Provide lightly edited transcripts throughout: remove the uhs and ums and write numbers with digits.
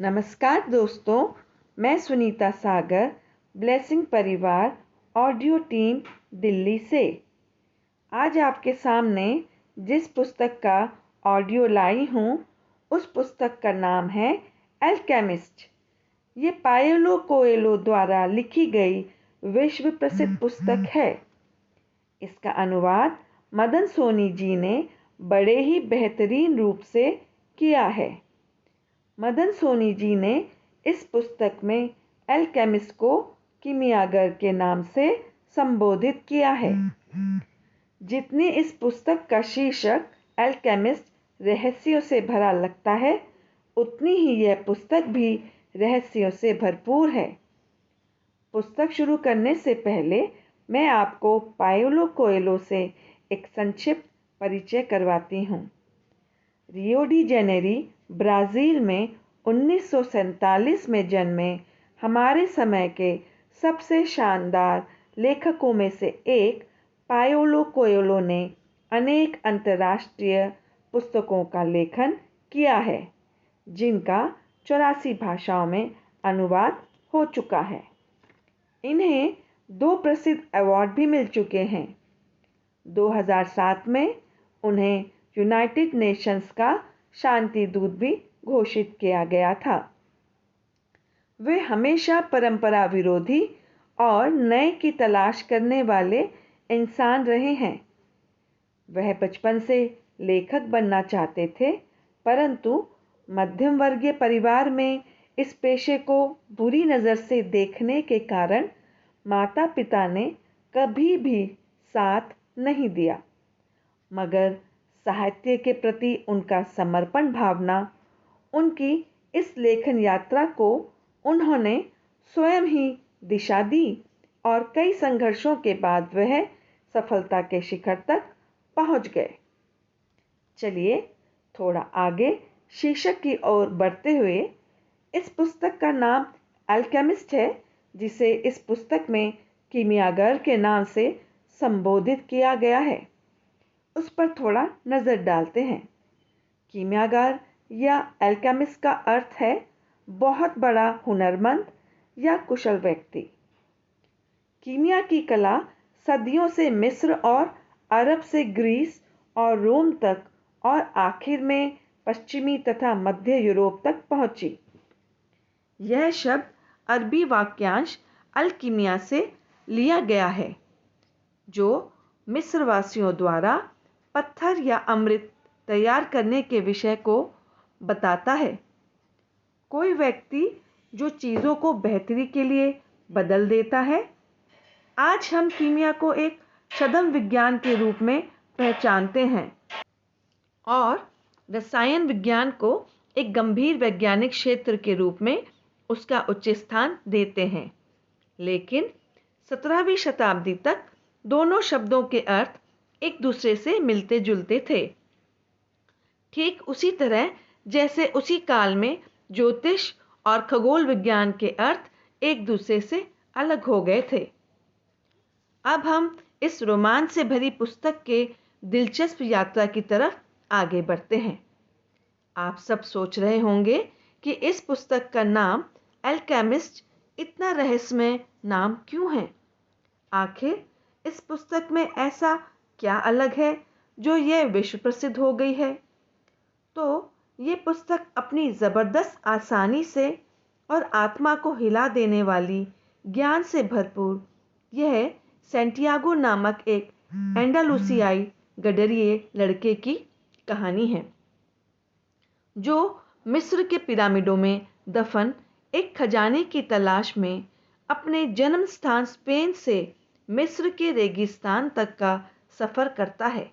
नमस्कार दोस्तों, मैं सुनीता सागर, ब्लेसिंग परिवार ऑडियो टीम दिल्ली से। आज आपके सामने जिस पुस्तक का ऑडियो लाई हूँ, उस पुस्तक का नाम है अल्केमिस्ट। ये पाओलो कोएल्हो द्वारा लिखी गई विश्व प्रसिद्ध पुस्तक है। इसका अनुवाद मदन सोनी जी ने बड़े ही बेहतरीन रूप से किया है। मदन सोनी जी ने इस पुस्तक में अल्केमिस्ट को कीमियागर के नाम से संबोधित किया है। जितनी इस पुस्तक का शीर्षक अल्केमिस्ट रहस्यों से भरा लगता है, उतनी ही यह पुस्तक भी रहस्यों से भरपूर है। पुस्तक शुरू करने से पहले मैं आपको पाओलो कोएल्हो से एक संक्षिप्त परिचय करवाती हूँ। रियो डी जेनेरी, ब्राज़ील में 1947 में जन्मे हमारे समय के सबसे शानदार लेखकों में से एक पाओलो कोएल्हो ने अनेक अंतर्राष्ट्रीय पुस्तकों का लेखन किया है, जिनका 84 भाषाओं में अनुवाद हो चुका है। इन्हें 2 प्रसिद्ध अवार्ड भी मिल चुके हैं। 2007 में उन्हें यूनाइटेड नेशंस का शांति दूत भी घोषित किया गया था। वे हमेशा परंपरा विरोधी और नए की तलाश करने वाले इंसान रहे हैं। वह बचपन से लेखक बनना चाहते थे, परंतु मध्यम वर्गीय परिवार में इस पेशे को बुरी नज़र से देखने के कारण माता पिता ने कभी भी साथ नहीं दिया। मगर साहित्य के प्रति उनका समर्पण भावना, उनकी इस लेखन यात्रा को उन्होंने स्वयं ही दिशा दी और कई संघर्षों के बाद वह सफलता के शिखर तक पहुंच गए। चलिए थोड़ा आगे शीर्षक की ओर बढ़ते हुए, इस पुस्तक का नाम अल्केमिस्ट है, जिसे इस पुस्तक में कीमियागर के नाम से संबोधित किया गया है। उस पर थोड़ा नज़र डालते हैं। कीमियागर या अल्केमिस्ट का अर्थ है बहुत बड़ा हुनरमंद या कुशल व्यक्ति। कीमिया की कला सदियों से मिस्र और अरब से ग्रीस और रोम तक और आखिर में पश्चिमी तथा मध्य यूरोप तक पहुंची। यह शब्द अरबी वाक्यांश अल-कीमिया से लिया गया है, जो मिस्रवासियों द्वारा पत्थर या अमृत तैयार करने के विषय को बताता है। कोई व्यक्ति जो चीज़ों को बेहतरी के लिए बदल देता है। आज हम कीमिया को एक छद्म विज्ञान के रूप में पहचानते हैं और रसायन विज्ञान को एक गंभीर वैज्ञानिक क्षेत्र के रूप में उसका उच्च स्थान देते हैं। लेकिन 17वीं शताब्दी तक दोनों शब्दों के अर्थ एक दूसरे से मिलते जुलते थे। ठीक उसी तरह जैसे उसी काल में ज्योतिष और खगोल विज्ञान के अर्थ एक दूसरे से अलग हो गए थे। अब हम इस रोमांच से भरी पुस्तक के दिलचस्प यात्रा की तरफ आगे बढ़ते हैं। आप सब सोच रहे होंगे कि इस पुस्तक का नाम अल्केमिस्ट इतना रहस्यमय नाम क्यों है? आखिर इस पुस्तक में ऐसा क्या अलग है जो यह विश्व प्रसिद्ध हो गई है? तो ये पुस्तक अपनी ज़बरदस्त आसानी से और आत्मा को हिला देने वाली ज्ञान से भरपूर यह सैंटियागो नामक एक एंडालुसियाई गडरिये लड़के की कहानी है, जो मिस्र के पिरामिडों में दफन एक खजाने की तलाश में अपने जन्म स्थान स्पेन से मिस्र के रेगिस्तान तक का सफ़र करता है।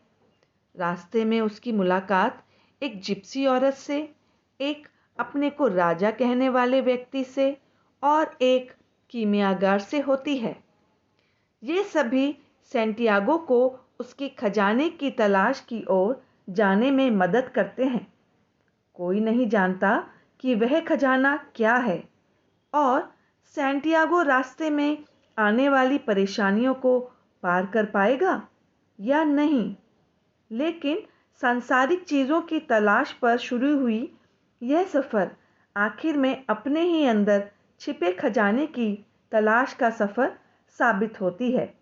रास्ते में उसकी मुलाकात एक जिप्सी औरत से, एक अपने को राजा कहने वाले व्यक्ति से और एक कीमियागर से होती है। ये सभी सैंटियागो को उसके खजाने की तलाश की ओर जाने में मदद करते हैं। कोई नहीं जानता कि वह खजाना क्या है और सैंटियागो रास्ते में आने वाली परेशानियों को पार कर पाएगा या नहीं। लेकिन सांसारिक चीज़ों की तलाश पर शुरू हुई यह सफ़र आखिर में अपने ही अंदर छिपे खजाने की तलाश का सफ़र साबित होती है।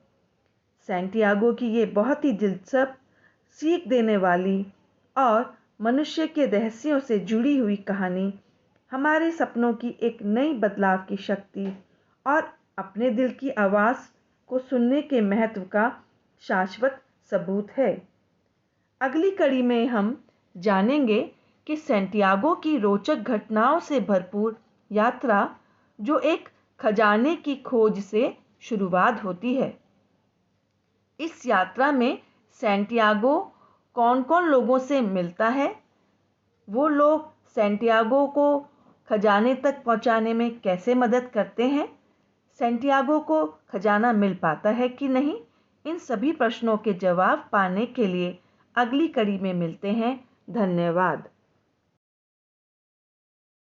सैंटियागो की ये बहुत ही दिलचस्प, सीख देने वाली और मनुष्य के रहस्यों से जुड़ी हुई कहानी हमारे सपनों की एक नई बदलाव की शक्ति और अपने दिल की आवाज़ को सुनने के महत्व का शाश्वत सबूत है। अगली कड़ी में हम जानेंगे कि सैंटियागो की रोचक घटनाओं से भरपूर यात्रा, जो एक खजाने की खोज से शुरुआत होती है। इस यात्रा में सैंटियागो कौन कौन लोगों से मिलता है, वो लोग सैंटियागो को खजाने तक पहुंचाने में कैसे मदद करते हैं, सैंटियागो को खजाना मिल पाता है कि नहीं, इन सभी प्रश्नों के जवाब पाने के लिए अगली कड़ी में मिलते हैं। धन्यवाद।